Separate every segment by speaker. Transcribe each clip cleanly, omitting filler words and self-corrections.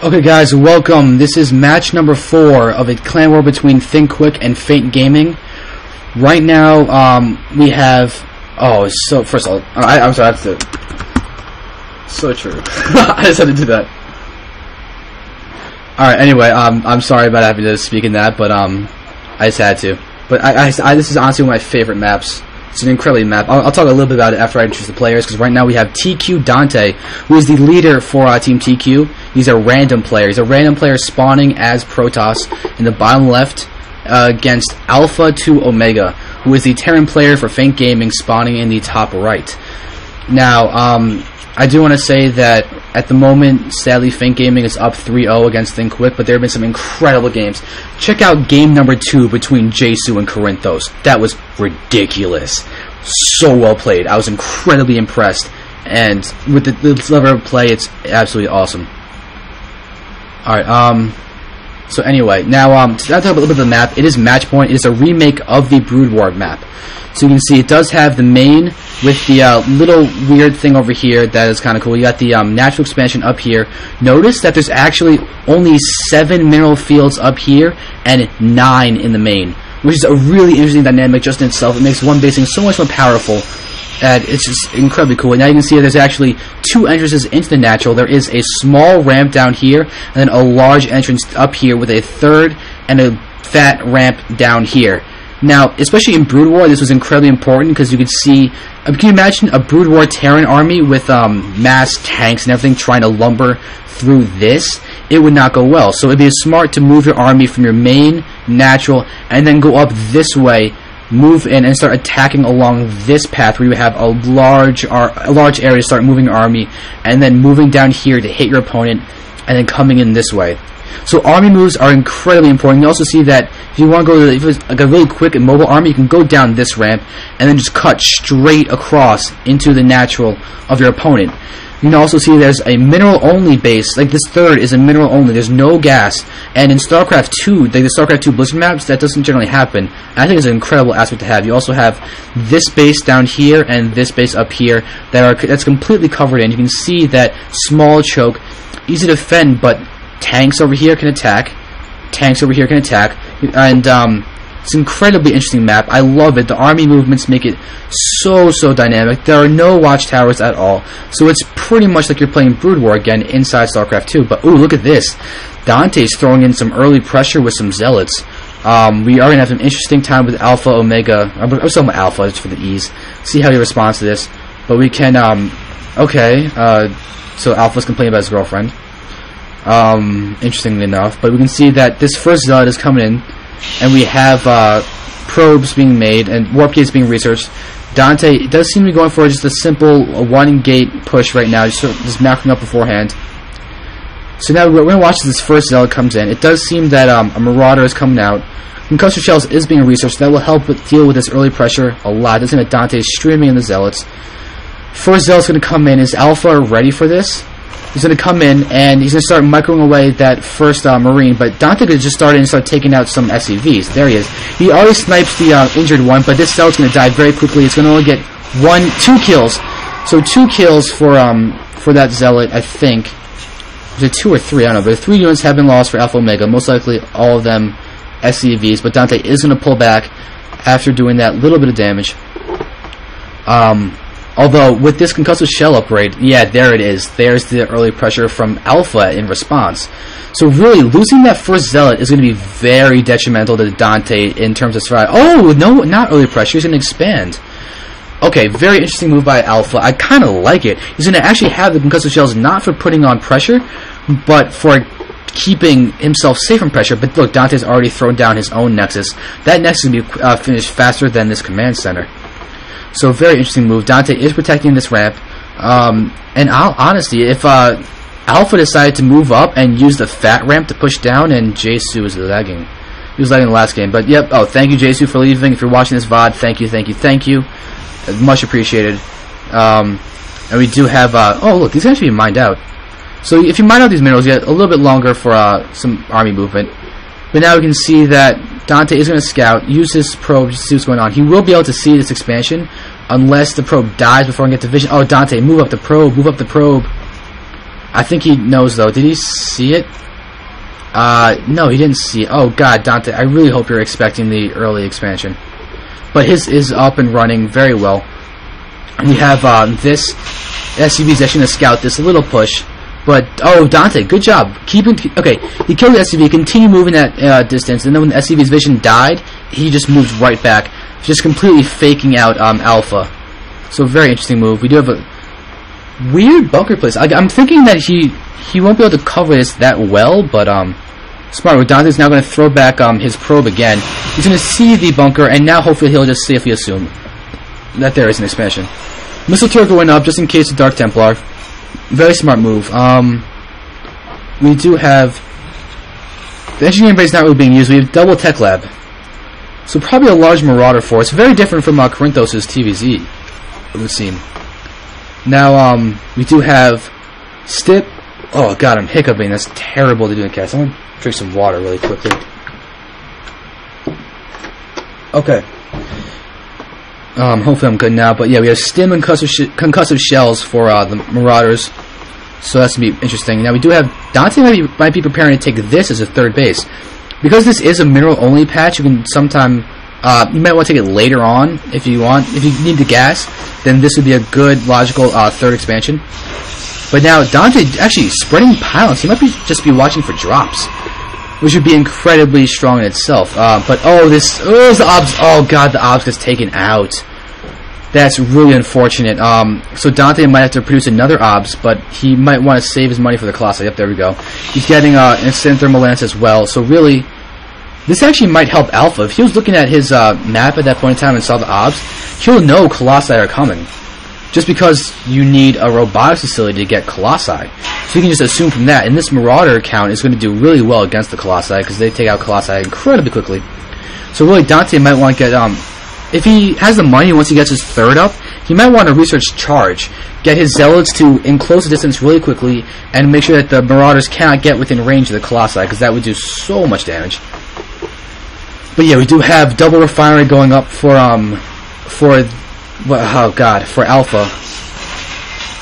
Speaker 1: Okay guys, welcome. This is match number 4 of a clan war between Think and Feint Gaming. Right now, we have... so first of all, I'm sorry, that's it. So true. I just had to do that. Alright, anyway, I'm sorry about having to speak in that, but I just had to. But this is honestly one of my favorite maps. It's an incredible map. I'll talk a little bit about it after I introduce the players, because right now we have tQDanTe, who is the leader for Team TQ. He's a random player. He's a random player spawning as Protoss in the bottom left against AlphaIIOmega, who is the Terran player for Feint Gaming, spawning in the top right. Now, I do want to say that at the moment, sadly, Feint Gaming is up 3-0 against Think, but there have been some incredible games. Check out game number 2 between Jesu and Corinthos. That was ridiculous. So well played. I was incredibly impressed. And with the level of play, it's absolutely awesome. Alright, so anyway, now to talk about a little bit of the map, it is Match Point. It is a remake of the broodwar map. So you can see it does have the main with the little weird thing over here that is kind of cool. You got the natural expansion up here. Notice that there's actually only 7 mineral fields up here and 9 in the main, which is a really interesting dynamic just in itself. It makes one basing so much more powerful. And it's just incredibly cool. And now you can see that there's actually 2 entrances into the natural. There is a small ramp down here, and then a large entrance up here with a third and a fat ramp down here. Now, especially in Brood War, this was incredibly important because you could see... can you imagine a Brood War Terran army with mass tanks and everything trying to lumber through this? It would not go well. So it'd be smart to move your army from your main natural and then go up this way, move in and start attacking along this path where you have a large area to start moving your army, and then moving down here to hit your opponent, and then coming in this way. So army moves are incredibly important. You also see that if you want to go to, if it's like a really quick and mobile army, you can go down this ramp and then just cut straight across into the natural of your opponent. You can also see there's a mineral only base. Like this third is a mineral only. There's no gas. And in Starcraft 2, like the Starcraft 2 Blizzard maps, that doesn't generally happen. And I think it's an incredible aspect to have. You also have this base down here and this base up here that's completely covered in. You can see that small choke, easy to defend, but tanks over here can attack. Tanks over here can attack. And it's an incredibly interesting map. I love it. The army movements make it so dynamic. There are no watchtowers at all. So it's pretty much like you're playing Brood War again inside Starcraft 2. But ooh, look at this. Dante's throwing in some early pressure with some zealots. We are going to have an interesting time with AlphaIIOmega. I'm talking about Alpha just for the ease. See how he responds to this. But we can, so Alpha's complaining about his girlfriend. Interestingly enough. But we can see that this first zealot is coming in. And we have probes being made and warp gates being researched. Dante does seem to be going for just a simple one-gate push right now, just macroing up beforehand. So now we're going to watch as this first zealot comes in. It does seem that a marauder is coming out. Concussive shells is being researched. That will help deal with this early pressure a lot. It does seem that Dante is streaming in the zealots. First zealot's going to come in. Is Alpha ready for this? He's going to come in, and he's going to start microing away that first Marine, but Dante could just start in and start taking out some SCVs. There he is. He already snipes the injured one, but this zealot's going to die very quickly. It's going to only get 2 kills. So 2 kills for that zealot, I think. Was it 2 or 3? I don't know, but 3 units have been lost for AlphaIIOmega. Most likely all of them SCVs, but Dante is going to pull back after doing that little bit of damage. Although, with this concussive shell upgrade, yeah, there it is. There's the early pressure from Alpha in response. So really, losing that first zealot is going to be very detrimental to Dante in terms of survival. Oh, no, not early pressure. He's going to expand. Okay, very interesting move by Alpha. I kind of like it. He's going to actually have the concussive shells not for putting on pressure, but for keeping himself safe from pressure. But look, Dante's already thrown down his own Nexus. That Nexus is going to be finished faster than this command center. So very interesting move. Dante is protecting this ramp. And honestly, if Alpha decided to move up and use the fat ramp to push down, and Jesu is lagging. He was lagging the last game. But yep, thank you Jesu for leaving. If you're watching this VOD, thank you. Much appreciated. And we do have, oh look, these guys should be mined out. So if you mine out these minerals, you get a little bit longer for some army movement. But now we can see that Dante is going to scout, use his probe to see what's going on. He will be able to see this expansion unless the probe dies before I get to vision. Oh, Dante, move up the probe, move up the probe. I think he knows, though. Did he see it? No, he didn't see it. Oh, God, Dante, I really hope you're expecting the early expansion. But his is up and running very well. We have this SCV is actually going to scout this little push. But, oh, Dante, good job. Okay, he killed the SCV, continue moving that distance, and then when the SCV's vision died, he just moved right back, just completely faking out Alpha. So, very interesting move. We do have a weird bunker place. I'm thinking that he won't be able to cover this that well, but smart. Dante's now going to throw back his probe again. He's going to see the bunker, and now hopefully he'll just safely assume that there is an expansion. Missile turret going up just in case of Dark Templar. Very smart move. We do have the engineering base not really being used. We have double tech lab, so probably a large Marauder force. Very different from Corinthos' TVZ, it would seem. Now we do have Stip. Oh God, I'm hiccuping. That's terrible to do in cast. I'm gonna drink some water really quickly. Okay. Hopefully I'm good now. But yeah, we have stim and concussive shells for the Marauders. So that's going to be interesting. Now we do have Dante might be preparing to take this as a third base. Because this is a mineral-only patch, you can sometime... you might want to take it later on if you want. If you need the gas, then this would be a good, logical third expansion. But now Dante actually spreading pylons. He might just be watching for drops, which would be incredibly strong in itself. But the obs. Oh God, the obs gets taken out. That's really unfortunate. So Dante might have to produce another obs, but he might want to save his money for the Colossi. Yep, there we go. He's getting an instant thermal lance as well. So really, this actually might help Alpha. If he was looking at his map at that point in time and saw the obs, he'll know Colossi are coming. Just because you need a robotics facility to get Colossi. So you can just assume from that. And this Marauder count is going to do really well against the Colossi because they take out Colossi incredibly quickly. So really, Dante might want to get... if he has the money once he gets his third up, he might want to research charge. Get his Zealots to enclose the distance really quickly and make sure that the Marauders cannot get within range of the Colossi because that would do so much damage. But yeah, we do have double refinery going up for Alpha.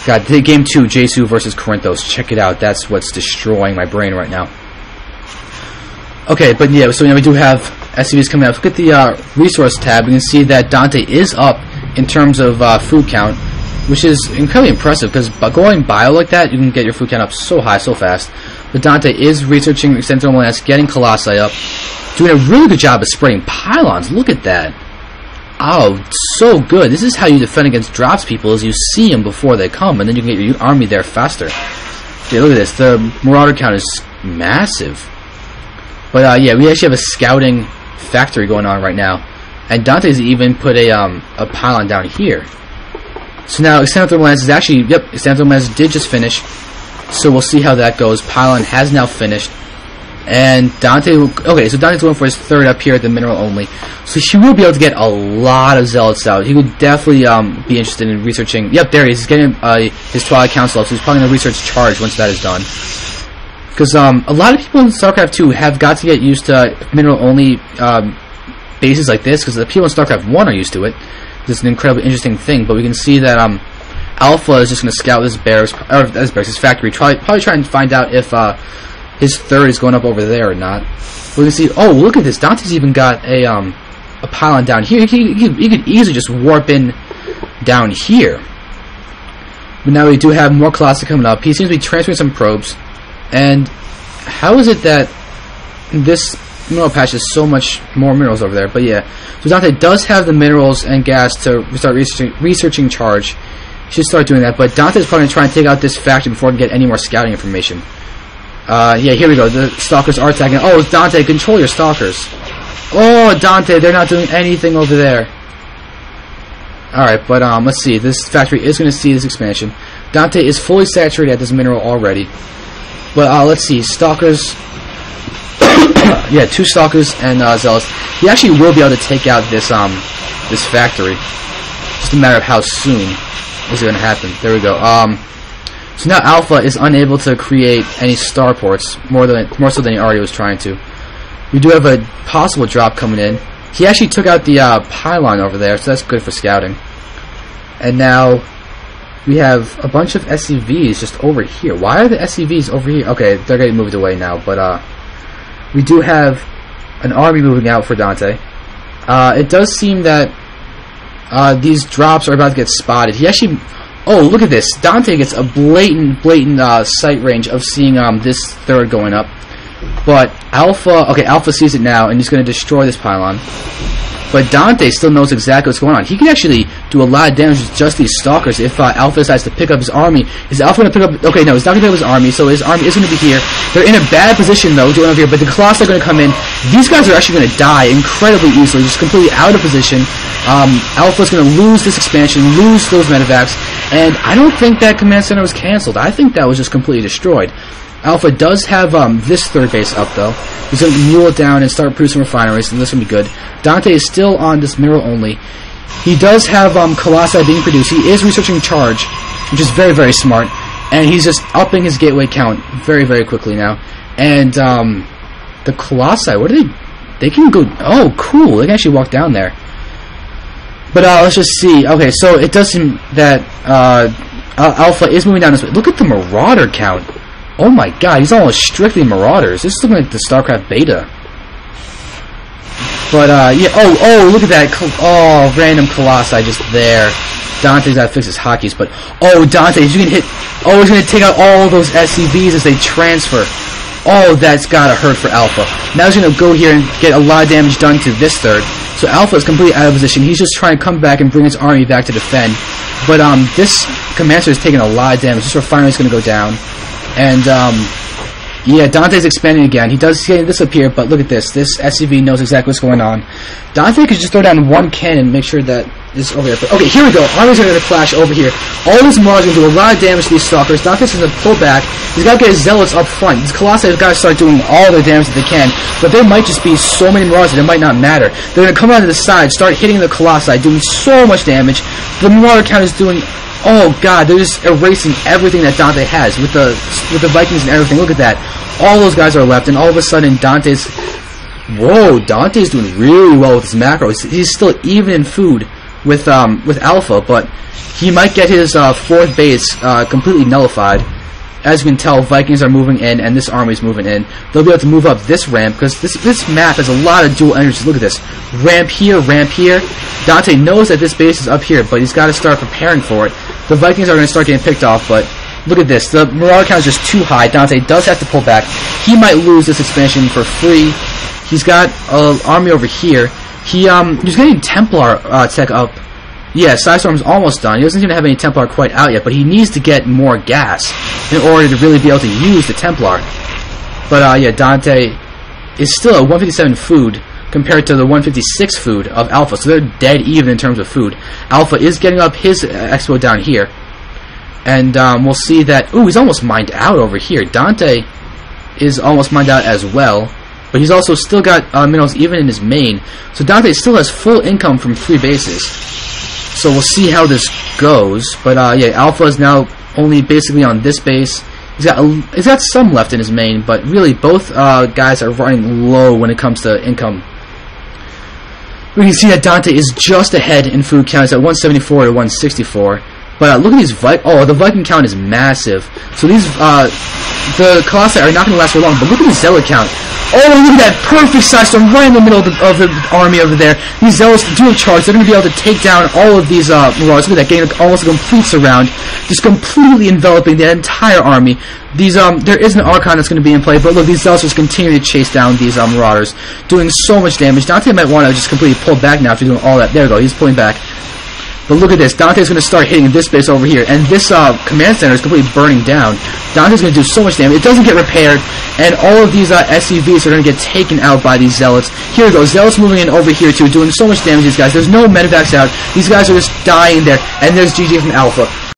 Speaker 1: God, game 2, Jesu versus Corinthos. Check it out. That's what's destroying my brain right now. Okay, but yeah, so we do have SCVs coming up. Look at the resource tab. We can see that Dante is up in terms of food count, which is incredibly impressive because by going bio like that, you can get your food count up so high, so fast. But Dante is researching extended thermal lance, getting Colossi up, doing a really good job of spraying pylons. Look at that. Oh, so good. This is how you defend against drops, people, is you see them before they come, and then you can get your army there faster. Okay, look at this. The Marauder count is massive. But yeah, we actually have a scouting factory going on right now. And Dante's even put a pylon down here. So now extended thermal lance is actually... Yep, extended thermal lance did just finish. So we'll see how that goes. Pylon has now finished. And Dante... Okay, so Dante's going for his third up here at the mineral only. So he will be able to get a lot of Zealots out. He would definitely be interested in researching... Yep, there he is. He's getting his Twilight Council up. So he's probably going to research charge once that is done. Because a lot of people in StarCraft 2 have got to get used to mineral only bases like this. Because the people in StarCraft 1 are used to it. This is an incredibly interesting thing. But we can see that Alpha is just going to scout this his factory. Probably try and find out if... his third is going up over there or not. We can see. Oh, look at this! Dante's even got a pylon down here. He could easily just warp in down here. But now we do have more Colossi coming up. He seems to be transferring some probes. And how is it that this mineral patch has so much more minerals over there? But yeah, so Dante does have the minerals and gas to start researching charge. He should start doing that. But Dante's probably going to try and take out this factory before he can get any more scouting information. Yeah, here we go. The Stalkers are attacking. Oh, it's Dante. Control your Stalkers. Oh, Dante. They're not doing anything over there. Alright, but let's see. This factory is going to see this expansion. Dante is fully saturated at this mineral already. But let's see. Stalkers. Yeah, 2 Stalkers and Zealots. He actually will be able to take out this this factory. Just a matter of how soon is it going to happen. There we go. So now Alpha is unable to create any starports, more so than he already was trying to. We do have a possible drop coming in. He actually took out the pylon over there, so that's good for scouting. And now we have a bunch of SCVs just over here. Why are the SCVs over here? Okay, they're getting moved away now, but we do have an army moving out for Dante. It does seem that these drops are about to get spotted. He actually... Oh, look at this. Dante gets a blatant sight range of seeing this third going up. But Alpha... Okay, Alpha sees it now, and he's going to destroy this pylon. But Dante still knows exactly what's going on. He can actually do a lot of damage with just these stalkers if Alpha decides to pick up his army. Is Alpha going to pick up... Okay, no, he's not going to pick up his army, so his army is going to be here. They're in a bad position, though, doing over here, but the Colossi are going to come in. These guys are actually going to die incredibly easily, just completely out of position. Alpha's going to lose this expansion, lose those medevacs, and I don't think that command center was cancelled. I think that was just completely destroyed. Alpha does have this third base up, though. He's going to mule it down and start producing refineries, and this is going to be good. Dante is still on this mineral only. He does have Colossi being produced. He is researching charge, which is very, very smart. And he's just upping his gateway count very, very quickly now. And the Colossi, what are they? They can go... Oh, cool. They can actually walk down there. But let's just see. Okay, so it does seem that Alpha is moving down this way. Look at the Marauder count. Oh my god, he's almost strictly Marauders. This is looking like the Starcraft beta. But, yeah, oh, look at that. Oh, random Colossi just there. Dante's got to fix his hotkeys, but, oh, Dante, he's going to hit, oh, he's going to take out all those SCVs as they transfer. Oh, that's got to hurt for Alpha. Now he's going to go here and get a lot of damage done to this third. So Alpha is completely out of position. He's just trying to come back and bring his army back to defend. But, this commander is taking a lot of damage. This refinery is going to go down. And, yeah, Dante's expanding again. He does get this up here, but look at this. This SCV knows exactly what's going on. Dante could just throw down one cannon and make sure that this is over here. Okay, here we go. Armies are going to clash over here. All these Marauders are going to do a lot of damage to these Stalkers. Dante's going to pull back. He's got to get his Zealots up front. These Colossi have got to start doing all their damage that they can. But there might just be so many Marauders that it might not matter. They're going to come out to the side, start hitting the Colossi, doing so much damage. The Marauder count is doing... Oh god, they're just erasing everything that Dante has with the Vikings and everything. Look at that. All those guys are left, and all of a sudden Dante's... Whoa, Dante's doing really well with his macros. He's still even in food with Alpha, but he might get his fourth base completely nullified. As you can tell, Vikings are moving in, and this army is moving in. They'll be able to move up this ramp, because this map has a lot of dual energies. Look at this. Ramp here, ramp here. Dante knows that this base is up here, but he's got to start preparing for it. The Vikings are going to start getting picked off, but look at this. The Marauder count is just too high. Dante does have to pull back. He might lose this expansion for free. He's got an army over here. He's getting Templar tech up. Yeah, Psystorm's almost done. He doesn't even have any Templar quite out yet, but he needs to get more gas in order to really be able to use the Templar. But, yeah, Dante is still at 157 food compared to the 156 food of Alpha, so they're dead even in terms of food. Alpha is getting up his expo down here, and we'll see that... Ooh, he's almost mined out over here. Dante is almost mined out as well, but he's also still got minerals even in his main, so Dante still has full income from 3 bases. So we'll see how this goes, but yeah, Alpha is now only basically on this base. He's got some left in his main, but really both guys are running low when it comes to income. We can see that Dante is just ahead in food count. It's at 174 to 164. But look at these the Viking count is massive. So these the Colossi are not going to last for long. But look at the Zealot count. Oh, look at that perfect Psystorm right in the middle of the army over there. These Zealots doing charge. They're going to be able to take down all of these Marauders. Look at that, getting almost a complete surround, just completely enveloping the entire army. These there is an Archon that's going to be in play, but look, these Zealots just continue to chase down these Marauders, doing so much damage. Dante might want to just completely pull back now after doing all that. There we go, he's pulling back. But look at this, Dante's going to start hitting this base over here, and this command center is completely burning down. Dante's going to do so much damage. It doesn't get repaired, and all of these SCVs are going to get taken out by these Zealots. Here we go, Zealots moving in over here too, doing so much damage to these guys. There's no medevacs out. These guys are just dying there, and there's GG from Alpha.